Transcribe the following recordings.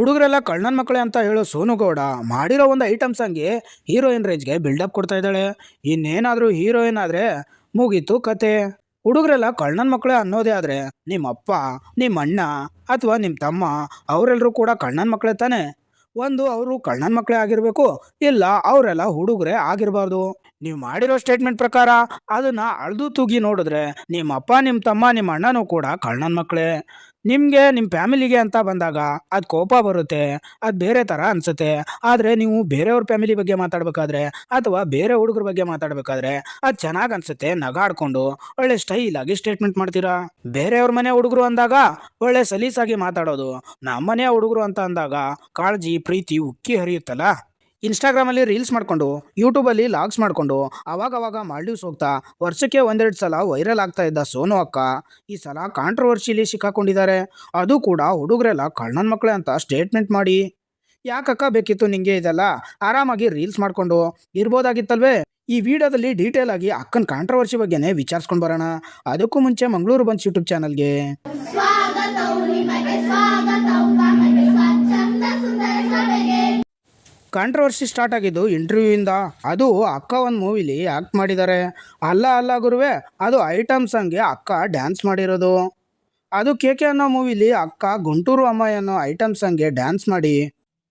ಹುಡುಗರೆಲ್ಲ ಕಳ್ಳನ ಮಕ್ಕಳೇ ಅಂತ ಹೇಳೋ ಸೋನು ಗೌಡ ಮಾಡಿರೋ ಒಂದು ಐಟಮ್ ಸಾಂಗ್ಗೆ ಹೀರೋಯಿನ್ ರೇಂಜ್ಗೆ ಬಿಲ್ಡಪ್ ಕೊಡ್ತಾ ಇದ್ದಾಳೆ. ಇನ್ನೇನಾದರೂ ಹೀರೋಯಿನ್ ಆದರೆ ಮುಗೀತು ಕತೆ. ಹುಡುಗರೆಲ್ಲ ಕಳ್ಳನ ಮಕ್ಕಳೇ ಅನ್ನೋದೇ ಆದರೆ ನಿಮ್ಮಪ್ಪ, ನಿಮ್ಮ ಅಣ್ಣ ಅಥವಾ ನಿಮ್ಮ ತಮ್ಮ ಅವರೆಲ್ಲರೂ ಕೂಡ ಕಳ್ಳನ ಮಕ್ಕಳೇ ತಾನೆ. ಒಂದು ಅವರು ಕಳ್ಳನ ಮಕ್ಕಳೇ ಆಗಿರಬೇಕು, ಇಲ್ಲ ಅವರೆಲ್ಲ ಹುಡುಗರೇ ಆಗಿರಬಾರ್ದು. ನೀವು ಮಾಡಿರೋ ಸ್ಟೇಟ್ಮೆಂಟ್ ಪ್ರಕಾರ ಅದನ್ನು ಅಳ್ದು ತೂಗಿ ನೋಡಿದ್ರೆ ನಿಮ್ಮಪ್ಪ, ನಿಮ್ಮ ತಮ್ಮ, ನಿಮ್ಮ ಅಣ್ಣನೂ ಕೂಡ ಕಳ್ಳನ ಮಕ್ಕಳೇ. ನಿಮಗೆ ನಿಮ್ಮ ಫ್ಯಾಮಿಲಿಗೆ ಅಂತ ಬಂದಾಗ ಅದು ಕೋಪ ಬರುತ್ತೆ, ಅದು ಬೇರೆ ಥರ ಅನಿಸುತ್ತೆ. ಆದರೆ ನೀವು ಬೇರೆಯವ್ರ ಫ್ಯಾಮಿಲಿ ಬಗ್ಗೆ ಮಾತಾಡಬೇಕಾದ್ರೆ ಅಥವಾ ಬೇರೆ ಹುಡುಗರ ಬಗ್ಗೆ ಮಾತಾಡಬೇಕಾದ್ರೆ ಅದು ಚೆನ್ನಾಗಿ ಅನಿಸುತ್ತೆ. ನಗಾಡ್ಕೊಂಡು ಒಳ್ಳೆ ಸ್ಟೈಲಾಗಿ ಸ್ಟೇಟ್ಮೆಂಟ್ ಮಾಡ್ತೀರಾ. ಬೇರೆಯವ್ರ ಮನೆ ಹುಡುಗರು ಅಂದಾಗ ಒಳ್ಳೆ ಸಲೀಸಾಗಿ ಮಾತಾಡೋದು, ನಮ್ಮ ಮನೆಯ ಹುಡುಗರು ಅಂತ ಅಂದಾಗ ಕಾಳಜಿ ಪ್ರೀತಿ ಉಕ್ಕಿ ಹರಿಯುತ್ತಲ್ಲ. ಇನ್ಸ್ಟಾಗ್ರಾಮಲ್ಲಿ ರೀಲ್ಸ್ ಮಾಡಿಕೊಂಡು, ಯೂಟ್ಯೂಬಲ್ಲಿ ಲಾಗ್ಸ್ ಮಾಡಿಕೊಂಡು ಅವಾಗವಾಗ ಮಾಲ್ಡೀವ್ಸ್ ಹೋಗ್ತಾ ವರ್ಷಕ್ಕೆ ಒಂದೆರಡು ಸಲ ವೈರಲ್ ಆಗ್ತಾ ಇದ್ದ ಸೋನು ಅಕ್ಕ ಈ ಸಲ ಕಾಂಟ್ರವರ್ಸಿಲಿ ಸಿಕ್ಕಾಕೊಂಡಿದ್ದಾರೆ. ಅದು ಕೂಡ ಹುಡುಗರೆಲ್ಲ ಕಳ್ಳನ ಮಕ್ಕಳೇ ಅಂತ ಸ್ಟೇಟ್ಮೆಂಟ್ ಮಾಡಿ. ಯಾಕಕ್ಕ ಬೇಕಿತ್ತು ನಿಂಗೆ ಇದೆಲ್ಲ? ಆರಾಮಾಗಿ ರೀಲ್ಸ್ ಮಾಡಿಕೊಂಡು ಇರ್ಬೋದಾಗಿತ್ತಲ್ವೇ? ಈ ವಿಡಿಯೋದಲ್ಲಿ ಡೀಟೇಲ್ ಆಗಿ ಅಕ್ಕನ ಕಾಂಟ್ರವರ್ಸಿ ಬಗ್ಗೆನೇ ವಿಚಾರಿಸ್ಕೊಂಡು ಬರೋಣ. ಅದಕ್ಕೂ ಮುಂಚೆ ಮಂಗಳೂರು ಬಂಚ್ ಯೂಟ್ಯೂಬ್ ಚಾನಲ್ಗೆ ಕಾಂಟ್ರವರ್ಸಿ ಸ್ಟಾರ್ಟ್ ಆಗಿದ್ದು ಇಂಟರ್ವ್ಯೂಯಿಂದ. ಅದು ಅಕ್ಕ ಒಂದು ಮೂವಿಲಿ ಆ್ಯಕ್ಟ್ ಮಾಡಿದ್ದಾರೆ. ಅಲ್ಲ ಗುರುವೆ, ಅದು ಐಟಮ್ ಸಾಂಗ್ಗೆ ಅಕ್ಕ ಡ್ಯಾನ್ಸ್ ಮಾಡಿರೋದು. ಅದು ಕೆ ಅನ್ನೋ ಮೂವಿಲಿ ಅಕ್ಕ ಗುಂಟೂರು ಅಮ್ಮಾಯಿ ಅನ್ನೋ ಐಟಮ್ ಸಾಂಗ್ಗೆ ಡ್ಯಾನ್ಸ್ ಮಾಡಿ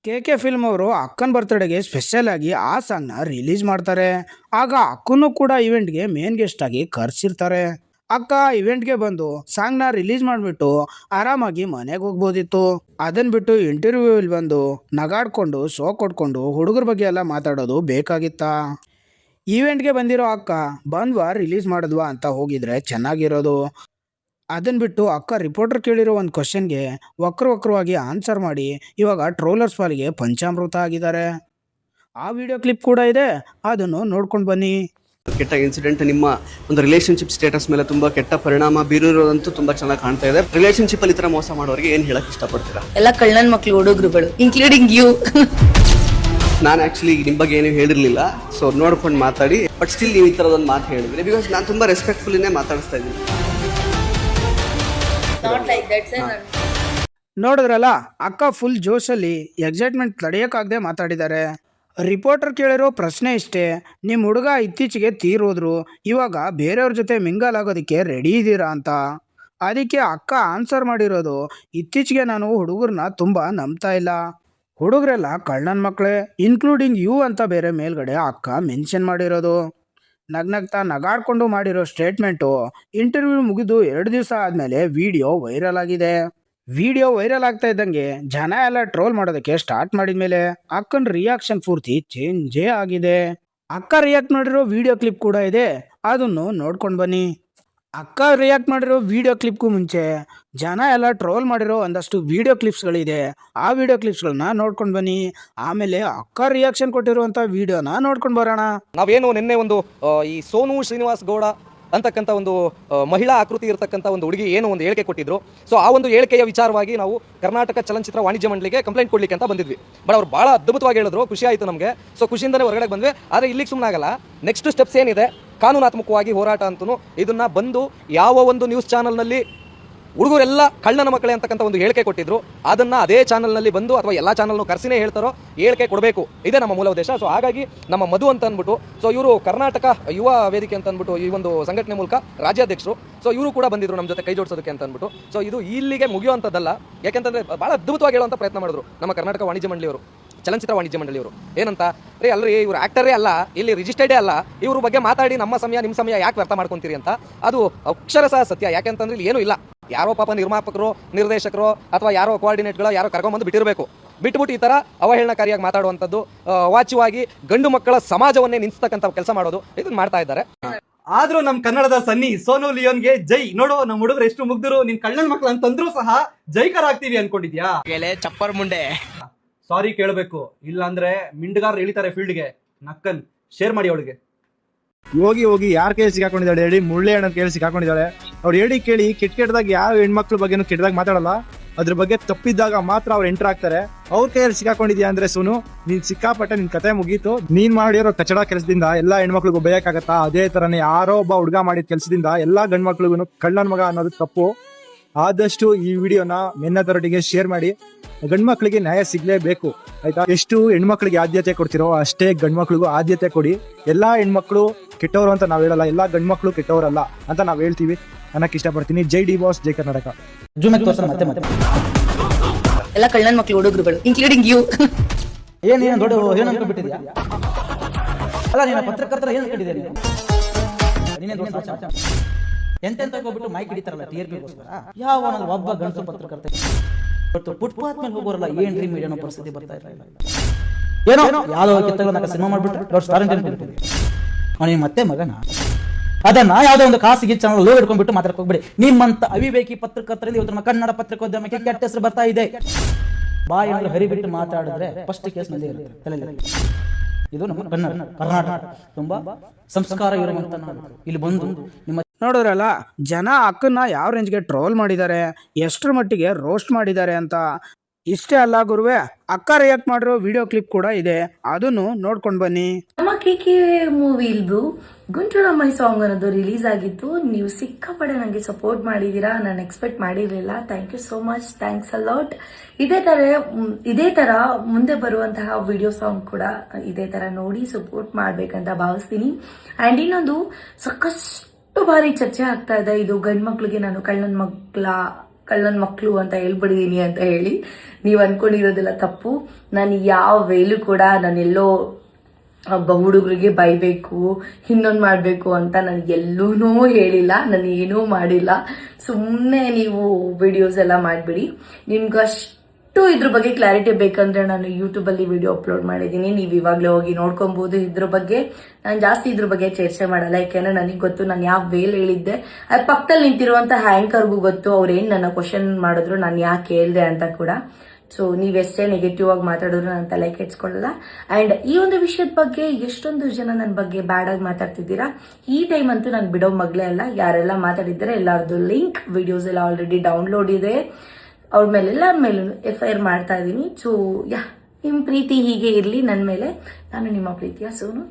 ಕೆ ಫಿಲ್ಮ್ ಅವರು ಅಕ್ಕನ ಬರ್ತ್ಡೇಗೆ ಸ್ಪೆಷಲ್ ಆಗಿ ಆ ಸಾಂಗ್ನ ರಿಲೀಸ್ ಮಾಡ್ತಾರೆ. ಆಗ ಅಕ್ಕನೂ ಕೂಡ ಇವೆಂಟ್ಗೆ ಮೇನ್ ಗೆಸ್ಟ್ ಆಗಿ ಕರ್ಸಿರ್ತಾರೆ. ಅಕ್ಕ ಇವೆಂಟ್ಗೆ ಬಂದು ಸಾಂಗ್ನ ರಿಲೀಸ್ ಮಾಡಿಬಿಟ್ಟು ಆರಾಮಾಗಿ ಮನೆಗೆ ಹೋಗ್ಬೋದಿತ್ತು. ಅದನ್ನು ಬಿಟ್ಟು ಇಂಟರ್ವ್ಯೂವಲ್ಲಿ ಬಂದು ನಗಾಡ್ಕೊಂಡು ಶೋ ಕೊಡ್ಕೊಂಡು ಹುಡುಗರ ಬಗ್ಗೆ ಎಲ್ಲ ಮಾತಾಡೋದು ಬೇಕಾಗಿತ್ತಾ? ಈವೆಂಟ್ಗೆ ಬಂದಿರೋ ಅಕ್ಕ ಬಂದ್ವಾ ರಿಲೀಸ್ ಮಾಡಿದ್ವಾ ಅಂತ ಹೋಗಿದ್ರೆ ಚೆನ್ನಾಗಿರೋದು. ಅದನ್ನು ಬಿಟ್ಟು ಅಕ್ಕ ರಿಪೋರ್ಟರ್ ಕೇಳಿರೋ ಒಂದು ಕ್ವಶನ್ಗೆ ವಕ್ರವಾಗಿ ಆನ್ಸರ್ ಮಾಡಿ ಇವಾಗ ಟ್ರೋಲರ್ಸ್ ಪಾಲಿಗೆ ಪಂಚಾಮೃತ ಆಗಿದ್ದಾರೆ. ಆ ವಿಡಿಯೋ ಕ್ಲಿಪ್ ಕೂಡ ಇದೆ, ಅದನ್ನು ನೋಡ್ಕೊಂಡು ಬನ್ನಿ. ಕೆಟ್ಟ ಇನ್ಸಿಡೆಂಟ್ ನಿಮ್ಮ ಒಂದು ರಿಲೇಶನ್ಶಿಪ್ ಸ್ಟೇಟಸ್ ಮೇಲೆ ತುಂಬಾ ಕೆಟ್ಟ ಪರಿಣಾಮ ಬೀರಿರೋದಂತೂ ತುಂಬಾ ಚೆನ್ನಾಗಿ ಕಾಣ್ತಾ ಇದೆ. ರಿಲೇಶನ್ಶಿಪ್ ಅಲ್ಲಿ ಈ ತರ ಮೋಸ ಮಾಡೋರಿಗೆ ಏನ್ ಹೇಳಕ್ ಇಷ್ಟಪಡ್ತೀರಾ? ಎಲ್ಲ ಕಳ್ಳನ ಮಕ್ಳು ಹುಡುಗರುಗಳು, ಇನ್ಕ್ಲೂಡಿಂಗ್ ಯು. ನಾನು ಆಕ್ಚುಲಿ ನಿಮ್ ಬಗ್ಗೆ ಏನು ಹೇಳಿರ್ಲಿಲ್ಲ, ಸೊ ನೋಡ್ಕೊಂಡು ಮಾತಾಡಿ. ಬಟ್ ಸ್ಟಿಲ್ ನೀವು ಈ ತರದೊಂದು ಮಾತು ಹೇಳಿದ್ರಿ, ಬಿಕಾಸ್ ನಾನು ತುಂಬಾ ರೆಸ್ಪೆಕ್ಟ್ಫುಲ್ಲಿನೇ ಮಾತಾಡಿಸ್ತಾ ಇದ್ದೀನಿ. ನೋಡಿದ್ರಲ್ಲ, ಅಕ್ಕ ಫುಲ್ ಜೋಶಲ್ಲಿ ಎಕ್ಸೈಟ್ಮೆಂಟ್ ತಡೆಯೋಕ್ಕಾಗದೆ ಮಾತಾಡಿದ್ದಾರೆ. ರಿಪೋರ್ಟರ್ ಕೇಳಿರೋ ಪ್ರಶ್ನೆ ಇಷ್ಟೇ, ನಿಮ್ಮ ಹುಡುಗ ಇತ್ತೀಚೆಗೆ ತೀರೋದ್ರು, ಇವಾಗ ಬೇರೆಯವ್ರ ಜೊತೆ ಮಿಂಗಲ್ ಆಗೋದಕ್ಕೆ ರೆಡಿ ಇದ್ದೀರಾ ಅಂತ. ಅದಕ್ಕೆ ಅಕ್ಕ ಆನ್ಸರ್ ಮಾಡಿರೋದು, ಇತ್ತೀಚೆಗೆ ನಾನು ಹುಡುಗರನ್ನ ತುಂಬ ನಂಬ್ತಾ ಇಲ್ಲ, ಹುಡುಗರೆಲ್ಲ ಕಳ್ಳನ ಮಕ್ಕಳೇ, ಇನ್ಕ್ಲೂಡಿಂಗ್ ಯು ಅಂತ ಬೇರೆ ಮೇಲ್ಗಡೆ ಅಕ್ಕ ಮೆನ್ಷನ್ ಮಾಡಿರೋದು. ನಗ್ನಗ್ತಾ ನಗಾಡ್ಕೊಂಡು ಮಾಡಿರೋ ಸ್ಟೇಟ್ಮೆಂಟು ಇಂಟರ್ವ್ಯೂ ಮುಗಿದು 2 ದಿವಸ ಆದಮೇಲೆ ವಿಡಿಯೋ ವೈರಲ್ ಆಗಿದೆ. ವಿಡಿಯೋ ವೈರಲ್ ಆಗ್ತಾ ಇದ್ದಂಗೆ ಜನ ಎಲ್ಲ ಟ್ರೋಲ್ ಮಾಡೋದಕ್ಕೆ ಸ್ಟಾರ್ಟ್ ಮಾಡಿದ್ಮೇಲೆ ಅಕ್ಕನ ರಿಯಾಕ್ಷನ್ ಪೂರ್ತಿ ಚೇಂಜೇ ಆಗಿದೆ. ಅಕ್ಕ ರಿಯಾಕ್ಟ್ ಮಾಡಿರೋ ವಿಡಿಯೋ ಕ್ಲಿಪ್ ಕೂಡ ಇದೆ, ಅದನ್ನು ನೋಡ್ಕೊಂಡು ಬನ್ನಿ. ಅಕ್ಕ ರಿಯಾಕ್ಟ್ ಮಾಡಿರೋ ವಿಡಿಯೋ ಕ್ಲಿಪ್ಗೂ ಮುಂಚೆ ಜನ ಎಲ್ಲ ಟ್ರೋಲ್ ಮಾಡಿರೋ ಒಂದಷ್ಟು ವಿಡಿಯೋ ಕ್ಲಿಪ್ಸ್ಗಳಿದೆ, ಆ ವಿಡಿಯೋ ಕ್ಲಿಪ್ಸ್ಗಳನ್ನ ನೋಡ್ಕೊಂಡು ಬನ್ನಿ. ಆಮೇಲೆ ಅಕ್ಕ ರಿಯಾಕ್ಷನ್ ಕೊಟ್ಟಿರುವಂಥ ವಿಡಿಯೋನ ನೋಡ್ಕೊಂಡು ಬರೋಣ. ನಾವೇನು ನಿನ್ನೆ ಒಂದು ಈ ಸೋನು ಶ್ರೀನಿವಾಸ್ ಗೌಡ ಅಂತಕ್ಕಂಥ ಒಂದು ಮಹಿಳಾ ಆಕೃತಿ ಇರತಕ್ಕಂಥ ಒಂದು ಹುಡುಗಿ ಏನು ಒಂದು ಹೇಳಿಕೆ ಕೊಟ್ಟಿದ್ರು. ಸೊ ಆ ಒಂದು ಹೇಳಿಕೆಯ ವಿಚಾರವಾಗಿ ನಾವು ಕರ್ನಾಟಕ ಚಲನಚಿತ್ರ ವಾಣಿಜ್ಯ ಮಂಡಳಿಗೆ ಕಂಪ್ಲೇಂಟ್ ಕೊಡ್ಲಿಕ್ಕೆ ಅಂತ ಬಂದಿದ್ವಿ. ಬಟ್ ಅವ್ರು ಭಾಳ ಅದ್ಭುತವಾಗಿ ಹೇಳಿದ್ರು, ಖುಷಿ ಆಯಿತು ನಮಗೆ. ಸೊ ಖುಷಿಯಿಂದನೇ ಹೊರಗಡೆ ಬಂದ್ವಿ. ಆದರೆ ಇಲ್ಲಿಗೆ ಸುಮ್ಮನೆ ಆಗಲ್ಲ, ನೆಕ್ಸ್ಟ್ ಸ್ಟೆಪ್ಸ್ ಏನಿದೆ ಕಾನೂನಾತ್ಮಕವಾಗಿ ಹೋರಾಟ ಅಂತೂ ಇದನ್ನ ಬಂದು ಯಾವ ಒಂದು ನ್ಯೂಸ್ ಚಾನಲ್ನಲ್ಲಿ ಹುಡುಗರೆಲ್ಲ ಕಳ್ಳನ ಮಕ್ಕಳೇ ಅಂತಕ್ಕಂಥ ಒಂದು ಹೇಳಿಕೆ ಕೊಟ್ಟಿದ್ರು, ಅದನ್ನು ಅದೇ ಚಾನಲ್ನಲ್ಲಿ ಬಂದು ಅಥವಾ ಎಲ್ಲ ಚಾನಲ್ನು ಕರೆಸಿನೇ ಹೇಳ್ತಾರೋ ಹೇಳಿಕೆ ಕೊಡಬೇಕು, ಇದೇ ನಮ್ಮ ಮೂಲ ಉದ್ದೇಶ. ಸೊ ಹಾಗಾಗಿ ನಮ್ಮ ಮಧು ಅಂತ ಅಂದ್ಬಿಟ್ಟು, ಸೊ ಇವರು ಕರ್ನಾಟಕ ಯುವ ವೇದಿಕೆ ಅಂತ ಅಂದ್ಬಿಟ್ಟು ಈ ಒಂದು ಸಂಘಟನೆ ಮೂಲಕ ರಾಜ್ಯಾಧ್ಯಕ್ಷರು, ಸೊ ಇವರು ಕೂಡ ಬಂದಿದ್ರು ನಮ್ಮ ಜೊತೆ ಕೈ ಜೋಡಿಸೋದಕ್ಕೆ ಅಂತ ಅಂದ್ಬಿಟ್ಟು. ಸೊ ಇದು ಇಲ್ಲಿಗೆ ಮುಗಿಯುವಂಥದ್ದಲ್ಲ, ಯಾಕೆಂತಂದರೆ ಭಾಳ ಅದ್ಭುತವಾಗಿ ಹೇಳುವಂಥ ಪ್ರಯತ್ನ ಮಾಡಿದ್ರು ನಮ್ಮ ಕರ್ನಾಟಕ ವಾಣಿಜ್ಯ ಮಂಡಳಿಯವರು, ಚಲನಚಿತ್ರ ವಾಣಿಜ್ಯ ಮಂಡಳಿಯವರು. ಏನಂತ ರೀ, ಅಲ್ರಿ ಇವರು ಆ್ಯಕ್ಟರೇ ಅಲ್ಲ, ಇಲ್ಲಿ ರಿಜಿಸ್ಟರ್ಡೇ ಅಲ್ಲ, ಇವ್ರ ಬಗ್ಗೆ ಮಾತಾಡಿ ನಮ್ಮ ಸಮಯ ನಿಮ್ಮ ಸಮಯ ಯಾಕೆ ವ್ಯರ್ಥ ಮಾಡ್ಕೊತೀರಿ ಅಂತ. ಅದು ಅಕ್ಷರಶಃ ಸತ್ಯ. ಯಾಕೆಂತಂದ್ರೆ ಇಲ್ಲಿ ಏನೂ ಇಲ್ಲ, ಯಾರೋ ಪಾಪ ನಿರ್ಮಾಪಕರು, ನಿರ್ದೇಶಕರು ಅಥವಾ ಯಾರೋ ಕೋಆರ್ಡಿನೇಟ್ಗಳು ಯಾರೋ ಕರ್ಕೊಂಬಂದು ಬಿಟ್ಟಿರಬೇಕು. ಬಿಟ್ಬಿಟ್ಟು ಈ ಥರ ಅವಹೇಳನಕಾರಿಯಾಗಿ ಮಾತಾಡುವಂಥದ್ದು, ವಾಚ್ಯವಾಗಿ ಗಂಡು ಮಕ್ಕಳ ಸಮಾಜವನ್ನೇ ನಿಲ್ಲಿಸ್ತಕ್ಕಂಥ ಕೆಲಸ ಮಾಡೋದು, ಇದನ್ನು ಮಾಡ್ತಾ ಇದ್ದಾರೆ. ಆದ್ರೂ ನಮ್ ಕನ್ನಡದ ಸನ್ನಿ ಸೋನು ಲಿಯೋನ್ಗೆ ಜೈ. ನೋಡು, ನಮ್ಮ ಹುಡುಗರು ಎಷ್ಟು ಮುಗ್ದರು, ನಿನ್ ಕಳ್ಳನ ಮಕ್ಳು ಅಂತಂದ್ರೂ ಸಹ ಜೈಕರ್ ಆಗ್ತೀವಿ ಅನ್ಕೊಂಡಿದ್ಯಾ? ಚಪ್ಪರ್ ಮುಂಡೆ ಸಾರಿ ಕೇಳಬೇಕು, ಇಲ್ಲಾಂದ್ರೆ ಮಿಂಡ್ಗಾರ್ ಎಳಿತಾರೆ ಫೀಲ್ಡ್ಗೆ. ನಕ್ಕನ್ ಶೇರ್ ಮಾಡಿ ಅವಳಿಗೆ. ಹೋಗಿ ಯಾರ ಕೈಯಲ್ಲಿ ಸಿಕ್ಕಾಕೊಂಡಿದ್ದಾಳೆ ಹೇಳಿ? ಮುಳ್ಳೆ ಹಣ್ಣನ ಕೈಯಲ್ಲಿ ಸಿಕ್ಕಾಕೊಂಡಿದ್ದಾಳೆ. ಅವ್ರು ಹೇಳಿ ಕೇಳಿ ಕೆಟ್ಟದಾಗ ಯಾವ ಹೆಣ್ಮಕ್ಳ ಬಗ್ಗೆನೂ ಕೆಟ್ಟದಾಗ ಮಾತಾಡಲ್ಲ, ಅದ್ರ ಬಗ್ಗೆ ತಪ್ಪಿದ್ದಾಗ ಮಾತ್ರ ಅವ್ರು ಎಂಟರ್ ಆಗ್ತಾರೆ. ಅವ್ರ ಕೈಯಲ್ಲಿ ಸಿಕ್ಕಾಕೊಂಡಿದ್ಯಾ ಅಂದ್ರೆ ಸೋನು, ನೀನ್ ಸಿಕ್ಕಾಪಟ್ಟೆ, ನಿನ್ ಕತೆ ಮುಗೀತು. ನೀನ್ ಮಾಡಿರೋ ಕಚಡ ಕೆಲಸದಿಂದ ಎಲ್ಲಾ ಹೆಣ್ಮಕ್ಳಿಗೂ ಬಯಕಾಗತ್ತಾ? ಅದೇ ತರನೇ ಯಾರೋ ಒಬ್ಬ ಹುಡುಗ ಮಾಡಿದ ಕೆಲಸದಿಂದ ಎಲ್ಲಾ ಗಂಡ್ ಮಕ್ಳಿಗೂ ಕಳ್ಳನ ಮಗ ಅನ್ನೋದು ತಪ್ಪು. ಆದಷ್ಟು ಈ ವಿಡಿಯೋನ ಮೆನ್ನ ತರಟಿಗೆ ಶೇರ್ ಮಾಡಿ. ಗಂಡು ಮಕ್ಕಳಿಗೆ ನ್ಯಾಯ ಸಿಗ್ಲೇಬೇಕು ಆಯ್ತಾ. ಎಷ್ಟು ಹೆಣ್ಮಕ್ಳಿಗೆ ಆದ್ಯತೆ ಕೊಡ್ತಿರೋ ಅಷ್ಟೇ ಗಂಡು ಮಕ್ಳಿಗೂ ಆದ್ಯತೆ ಕೊಡಿ. ಎಲ್ಲಾ ಹೆಣ್ಮಕ್ಳು ಕೆಟ್ಟವರು ಅಂತ ನಾವ್ ಹೇಳಲ್ಲ, ಎಲ್ಲಾ ಗಂಡು ಮಕ್ಳು ಕೆಟ್ಟವರಲ್ಲ ಅಂತ ನಾವ್ ಹೇಳ್ತೀವಿ ಅನ್ನಕ್ ಇಷ್ಟಪಡ್ತೀನಿ. ಜೈ ಡಿ ಬಾಸ್, ಜೈ ಕರ್ನಾಟಕ. ಎಲ್ಲ ಕಳ್ಳನ್ ಮಕ್ಳು ಹುಡುಗರುಗಳು ಇನ್ಕ್ಲೂಡಿಂಗ್ ಯು. ಏನೇನು ದೊಡ್ಡ ಏನು ಅನ್ಕೊಂಡ್ಬಿಟ್ಟಿದ್ಯಾ? ಅಲ್ಲ ನೀನು ಪತ್ರಕರ್ತರ ಏನು ಅನ್ಕೊಂಡಿದ್ದೀರಿ? ನೀನೇ ದೊಡ್ಡ ಸಾಕ್ಷಿ. ಎಂತೆಂತ ಹೋಗ್ಬಿಟ್ಟು ಮೈಕ್ ಹಿಡಿತಾರಲ್ಲ TRP-ಗೋಸ್ಕರ. ಯಾವ ಒಬ್ಬ ಗಂಡಸು ಪತ್ರಕರ್ತ ಇವತ್ತು ಫುಟ್ಪಾತ್ ಮೇಲೆ ಹೋಗೋರಲ್ಲ ಏನ್ರಿ ಮೀಡಿಯಾ ಪರಿಸ್ಥಿತಿ ಬರ್ತಾ ಇಲ್ಲ. ಏನೋ ಯಾವ್ದೋ ಕಿತ್ತಗಳನ್ನ ಸಿನಿಮಾ ಮಾಡ್ಬಿಟ್ರೆ ದೊಡ್ಡ ಸ್ಟಾರ್ ಅಂತ ಅನ್ಕೊಂಡಿದ್ದೀರಿ. ಅವನಿಗೆ ಮತ್ತೆ ಮಗನ ಅದನ್ನ ಯಾವ್ದೋ ಒಂದು ಖಾಸಗಿ ಚಾನಲ್ ಲೋ ಹಿಡ್ಕೊಂಡ್ಬಿಟ್ಟು ಮಾತಾಡಕ್ ಹೋಗ್ಬೇಡಿ. ನಿಮ್ಮಂತ ಅವಿವೇಕಿ ಪತ್ರಕರ್ತರಿಂದ ಇವತ್ತು ನಮ್ಮ ಕನ್ನಡ ಪತ್ರಿಕೋದ್ಯಮಕ್ಕೆ ಕೆಟ್ಟ ಹೆಸರು ಬರ್ತಾ ಇದೆ. ಬಾಯಿ ಹರಿಬಿಟ್ಟು ಮಾತಾಡಿದ್ರೆ ಫಸ್ಟ್ ಕೇಸ್ ನಲ್ಲಿ ಇರುತ್ತೆ ತಲೆಯಲ್ಲಿ. ಇದು ನಮ್ಮ ಕರ್ನಾಟಕ ತುಂಬಾ ಸಂಸ್ಕಾರ ಇರುವಂತ ನಾಡು. ಇಲ್ಲಿ ಬಂದು ನಿಮ್ಮ ನೋಡಿದ್ರಲ್ಲ, ಜನ ಅಕ್ಕನ್ನ ಯಾವ ರೇಂಜ್ಗೆ ಟ್ರೋಲ್ ಮಾಡಿದ್ದಾರೆ, ಎಷ್ಟರ ಮಟ್ಟಿಗೆ ರೋಸ್ಟ್ ಮಾಡಿದ್ದಾರೆ ಅಂತ. ಇಷ್ಟೇ ಅಲ್ಲ ಗುರುವೆ, ಅಕ್ಕ ರಿಯಾಕ್ಟ್ ಮಾಡಿರೋ ವಿಡಿಯೋ ಕ್ಲಿಪ್ ಕೂಡ ಇದೆ, ಅದನ್ನು ನೋಡ್ಕೊಂಡು ಬನ್ನಿ. ನಮ್ಮ KK ಮೂವಿಲ್ದು ಗುಂಟೂರಮ್ಮ ಸಾಂಗ್ ಅನ್ನೋದು ರಿಲೀಸ್ ಆಗಿತ್ತು. ನೀವು ಸಿಕ್ಕಾಪಡೆ ನನಗೆ ಸಪೋರ್ಟ್ ಮಾಡಿದೀರಾ, ನಾನು ಎಕ್ಸ್ಪೆಕ್ಟ್ ಮಾಡಿರಲಿಲ್ಲ. Thank you so much, thanks a lot. ಇದೇ ತರ ಮುಂದೆ ಬರುವಂತಹ ವಿಡಿಯೋ ಸಾಂಗ್ ಕೂಡ ಇದೇ ತರ ನೋಡಿ ಸಪೋರ್ಟ್ ಮಾಡ್ಬೇಕಂತ ಭಾವಿಸ್ತೀನಿ. ಅಂಡ್ ಇನ್ನೊಂದು ಸಾಕಷ್ಟು ಬಾರಿ ಚರ್ಚೆ ಆಗ್ತಾ ಇದೆ, ಇದು ಗಂಡ್ ಮಕ್ಳಿಗೆ ನಾನು ಕಳ್ಳನ್ ಮಕ್ಳು ಅಂತ ಹೇಳ್ಬಿಡಿದೀನಿ ಅಂತ ಹೇಳಿ. ನೀವು ಅನ್ಕೊಂಡಿರೋದೆಲ್ಲ ತಪ್ಪು. ನಾನು ಯಾವ ವೇಲು ಕೂಡ ನಾನೆಲ್ಲೋ ಒಬ್ಬ ಹುಡುಗರಿಗೆ ಬೈಬೇಕು, ಇನ್ನೊಂದು ಮಾಡಬೇಕು ಅಂತ ನನಗೆಲ್ಲೂ ಹೇಳಿಲ್ಲ, ನಾನು ಏನೂ ಮಾಡಿಲ್ಲ. ಸುಮ್ಮನೆ ನೀವು ವಿಡಿಯೋಸ್ ಎಲ್ಲ ಮಾಡಿಬಿಡಿ. ನಿಮ್ಗಷ್ಟು ಇದ್ರ ಬಗ್ಗೆ ಕ್ಲಾರಿಟಿ ಬೇಕಂದ್ರೆ ನಾನು ಯೂಟ್ಯೂಬಲ್ಲಿ ವಿಡಿಯೋ ಅಪ್ಲೋಡ್ ಮಾಡಿದ್ದೀನಿ, ನೀವು ಇವಾಗಲೇ ಹೋಗಿ ನೋಡ್ಕೊಬಹುದು. ಇದ್ರ ಬಗ್ಗೆ ನಾನು ಜಾಸ್ತಿ ಇದ್ರ ಬಗ್ಗೆ ಚರ್ಚೆ ಮಾಡಲ್ಲ, ಯಾಕೆಂದ್ರೆ ನನಗೆ ಗೊತ್ತು ನಾನು ಯಾವ ವೇಲ್ ಹೇಳಿದ್ದೆ. ಅದು ಪಕ್ಕದಲ್ಲಿ ನಿಂತಿರುವಂತ ಹ್ಯಾಂಕರ್ಗೂ ಗೊತ್ತು, ಅವ್ರೇನು ನನ್ನ ಕ್ವಶನ್ ಮಾಡಿದ್ರು ನಾನು ಯಾಕೆ ಹೇಳ್ದೆ ಅಂತ ಕೂಡ. ಸೊ ನೀವೆಷ್ಟೇ ನೆಗೆಟಿವ್ ಆಗಿ ಮಾತಾಡಿದ್ರು ನಾನು ತಲೆ ಕೆಡ್ಸ್ಕೊಳ್ಳಲ್ಲ. ಅಂಡ್ ಈ ಒಂದು ವಿಷಯದ ಬಗ್ಗೆ ಎಷ್ಟೊಂದು ಜನ ನನ್ನ ಬಗ್ಗೆ ಬ್ಯಾಡ್ ಆಗಿ ಮಾತಾಡ್ತಿದ್ದೀರಾ. ಈ ಟೈಮ್ ಅಂತೂ ನಾನು ಬಿಡೋ ಮಗಳೇ ಅಲ್ಲ. ಯಾರೆಲ್ಲ ಮಾತಾಡಿದ್ದಾರೆ ಎಲ್ಲರದ್ದು ಲಿಂಕ್ ವಿಡಿಯೋಸ್ ಎಲ್ಲ ಆಲ್ರೆಡಿ ಡೌನ್ಲೋಡ್ ಇದೆ. ಅವ್ರ ಮೇಲೆ ಎಲ್ಲರ ಮೇಲೂ FIR ಮಾಡ್ತಾ ಇದ್ದೀನಿ. ಸೊ ನಿಮ್ಮ ಪ್ರೀತಿ ಹೀಗೆ ಇರಲಿ ನನ್ನ ಮೇಲೆ. ನಾನು ನಿಮ್ಮ ಪ್ರೀತಿಯ ಸೋನು.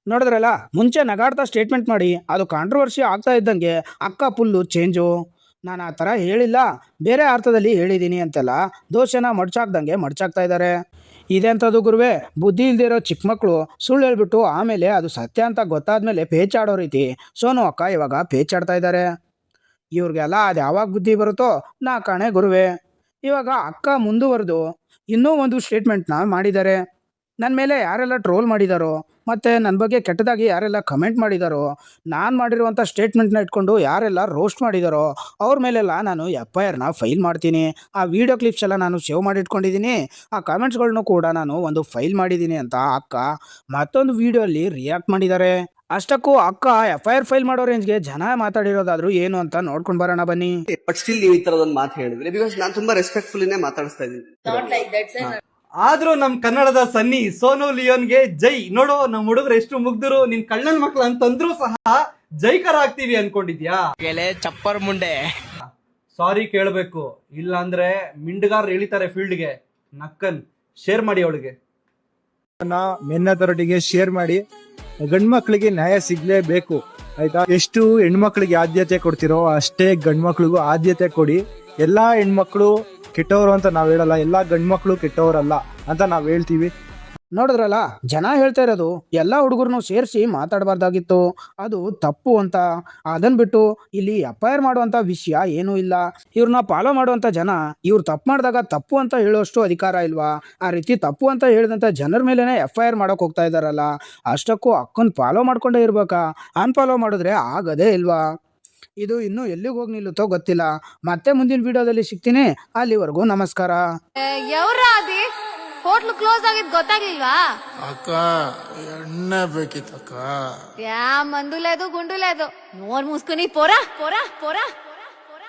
ನೋಡಿದ್ರಲ್ಲ, ಮುಂಚೆ ನಗಾಡ್ತಾ ಸ್ಟೇಟ್ಮೆಂಟ್ ಮಾಡಿ ಅದು ಕಾಂಟ್ರವರ್ಸಿ ಆಗ್ತಾ ಇದ್ದಂಗೆ ಅಕ್ಕ ಫುಲ್ಲು ಚೇಂಜು. ನಾನು ಆ ಥರ ಹೇಳಿಲ್ಲ, ಬೇರೆ ಅರ್ಥದಲ್ಲಿ ಹೇಳಿದ್ದೀನಿ ಅಂತೆಲ್ಲ ದೋಷನ ಮಡ್ಚಾಕ್ದಂಗೆ ಮಡ್ಚಾಕ್ತಾ ಇದ್ದಾರೆ. ಇದೆಂಥದ್ದು ಗುರುವೆ, ಬುದ್ಧಿ ಇಲ್ದೇ ಇರೋ ಚಿಕ್ಕ ಮಕ್ಕಳು ಸುಳ್ಳು ಹೇಳ್ಬಿಟ್ಟು ಆಮೇಲೆ ಅದು ಸತ್ಯ ಅಂತ ಗೊತ್ತಾದ್ಮೇಲೆ ಪೇಚಾಡೋ ರೀತಿ ಸೋನು ಅಕ್ಕ ಇವಾಗ ಪೇಚಾಡ್ತಾ ಇದ್ದಾರೆ. ಇವ್ರಿಗೆಲ್ಲ ಅದು ಯಾವಾಗ ಬುದ್ಧಿ ಬರುತ್ತೋ ನಾ ಕಾಣೆ ಗುರುವೆ. ಇವಾಗ ಅಕ್ಕ ಮುಂದುವರೆದು ಇನ್ನೂ ಒಂದು ಸ್ಟೇಟ್ಮೆಂಟ್ನ ಮಾಡಿದ್ದಾರೆ. ನನ್ನ ಮೇಲೆ ಯಾರೆಲ್ಲ ಟ್ರೋಲ್ ಮಾಡಿದಾರೋ ಮತ್ತು ನನ್ನ ಬಗ್ಗೆ ಕೆಟ್ಟದಾಗಿ ಯಾರೆಲ್ಲ ಕಮೆಂಟ್ ಮಾಡಿದಾರೋ, ನಾನು ಮಾಡಿರುವಂಥ ಸ್ಟೇಟ್ಮೆಂಟ್ನ ಇಟ್ಕೊಂಡು ಯಾರೆಲ್ಲ ರೋಸ್ಟ್ ಮಾಡಿದಾರೋ ಅವ್ರ ಮೇಲೆಲ್ಲ ನಾನು FIRನ ಫೈಲ್ ಮಾಡ್ತೀನಿ. ಆ ವಿಡಿಯೋ ಕ್ಲಿಪ್ಸ್ ಎಲ್ಲ ನಾನು ಸೇವ್ ಮಾಡಿಟ್ಕೊಂಡಿದ್ದೀನಿ, ಆ ಕಾಮೆಂಟ್ಸ್ಗಳನ್ನೂ ಕೂಡ ನಾನು ಒಂದು ಫೈಲ್ ಮಾಡಿದ್ದೀನಿ ಅಂತ ಅಕ್ಕ ಮತ್ತೊಂದು ವಿಡಿಯೋಲ್ಲಿ ರಿಯಾಕ್ಟ್ ಮಾಡಿದ್ದಾರೆ. ಅಷ್ಟಕ್ಕೂ ಅಕ್ಕ FIR ಫೈಲ್ ಮಾಡೋ ರೇಂಜ್ಗೆ ಜನ ಮಾತಾಡಿರೋದಾದ್ರೂ ಏನು ಅಂತ ನೋಡ್ಕೊಂಡು ಬರೋಣ ಬನ್ನಿ. ಬಟ್ ಸ್ಟಿಲ್ ನೀವು ಈ ತರದೊಂದು ಮಾತು ಹೇಳಿದ್ರಿ, ಬಿಕಾಸ್ ನಾನು ತುಂಬಾ ರೆಸ್ಪೆಕ್ಟ್ಫುಲ್ಲಿನೇ ಮಾತಾಡಿಸ್ತಾ ಇದ್ದೀನಿ. ಆದ್ರೂ ನಮ್ ಕನ್ನಡದ ಸನ್ನಿ ಸೋನು ಲಿಯೋನ್ಗೆ ಜೈ. ನೋಡು ನಮ್ಮ ಹುಡುಗರು ಎಷ್ಟು ಮುಗ್ದರು, ನಿನ್ ಕಳ್ಳನ್ ಮಕ್ಳು ಅಂತಂದ್ರೂ ಸಹ ಜೈಕರ ಆಗ್ತೀವಿ ಅನ್ಕೊಂಡಿದ್ಯಾ? ಚಪ್ಪರ್ ಮುಂಡೆ ಸಾರಿ ಕೇಳಬೇಕು, ಇಲ್ಲ ಅಂದ್ರೆ ಮಿಂಡ್ಗಾರ್ ಎಳಿತಾರೆ ಫೀಲ್ಡ್ಗೆ. ನಕ್ಕನ್ ಶೇರ್ ಮಾಡಿ ಅವಳಿಗೆ. ಮೆನ್ ಅಥಾರಿಟಿಗೆ ಶೇರ್ ಮಾಡಿ. ಗಂಡು ಮಕ್ಳಿಗೆ ನ್ಯಾಯ ಸಿಗ್ಲೇಬೇಕು ಆಯ್ತಾ. ಎಷ್ಟು ಹೆಣ್ಮಕ್ಳಿಗೆ ಆದ್ಯತೆ ಕೊಡ್ತಿರೋ ಅಷ್ಟೇ ಗಂಡು ಮಕ್ಳಿಗೂ ಆದ್ಯತೆ ಕೊಡಿ. ಎಲ್ಲಾ ಹೆಣ್ಮಕ್ಳು ಕೆಟ್ಟವರು ಅಂತ ನಾವ್ ಹೇಳಲ್ಲ, ಎಲ್ಲಾ ಗಂಡು ಮಕ್ಳು ಕೆಟ್ಟವರಲ್ಲ ಅಂತ ನಾವ್ ಹೇಳ್ತೀವಿ. ನೋಡಿದ್ರಲ್ಲ, ಜನ ಹೇಳ್ತಾ ಇರೋದು ಎಲ್ಲ ಹುಡುಗರನ್ನು ಸೇರಿಸಿ ಮಾತಾಡಬಾರ್ದಾಗಿತ್ತು, ಅದು ತಪ್ಪು ಅಂತ. ಅದನ್ನು ಬಿಟ್ಟು ಇಲ್ಲಿ FIR ಮಾಡುವಂಥ ವಿಷಯ ಏನೂ ಇಲ್ಲ. ಇವ್ರನ್ನ ಫಾಲೋ ಮಾಡುವಂಥ ಜನ ಇವ್ರು ತಪ್ಪು ಮಾಡಿದಾಗ ತಪ್ಪು ಅಂತ ಹೇಳೋಷ್ಟು ಅಧಿಕಾರ ಇಲ್ವಾ? ಆ ರೀತಿ ತಪ್ಪು ಅಂತ ಹೇಳಿದಂಥ ಜನರ ಮೇಲೇ FIR ಮಾಡೋಕೆ ಹೋಗ್ತಾ ಇದ್ದಾರಲ್ಲ. ಅಷ್ಟಕ್ಕೂ ಅಕ್ಕನ್ನು ಫಾಲೋ ಮಾಡ್ಕೊಂಡೇ ಇರ್ಬೇಕಾ? ಅನ್ಫಾಲೋ ಮಾಡಿದ್ರೆ ಆಗದೇ ಇಲ್ವಾ? ಇದು ಇನ್ನೂ ಎಲ್ಲಿಗೆ ಹೋಗಿ ನಿಲ್ಲುತ್ತೋ ಗೊತ್ತಿಲ್ಲ. ಮತ್ತೆ ಮುಂದಿನ ವಿಡಿಯೋದಲ್ಲಿ ಸಿಗ್ತೀನಿ. ಅಲ್ಲಿವರೆಗೂ ನಮಸ್ಕಾರ. ಹೋಟ್ಲು ಕ್ಲೋಸ್ ಆಗಿದ್ ಗೊತ್ತಾಗ್ಲಿಲ್ವಾ? ಅಕ್ಕ ಎಣ್ಣೆ ಬೇಕಿತ್ತಕ್ಕ. ಯಾ ಮಂದುಲೇದು ಗುಂಡುಲೇದು ನೋರ್ ಮುಸ್ಕುನಿ ಪೋರಾ ಪೋರಾ ಪೋರಾ ಪೋರಾ.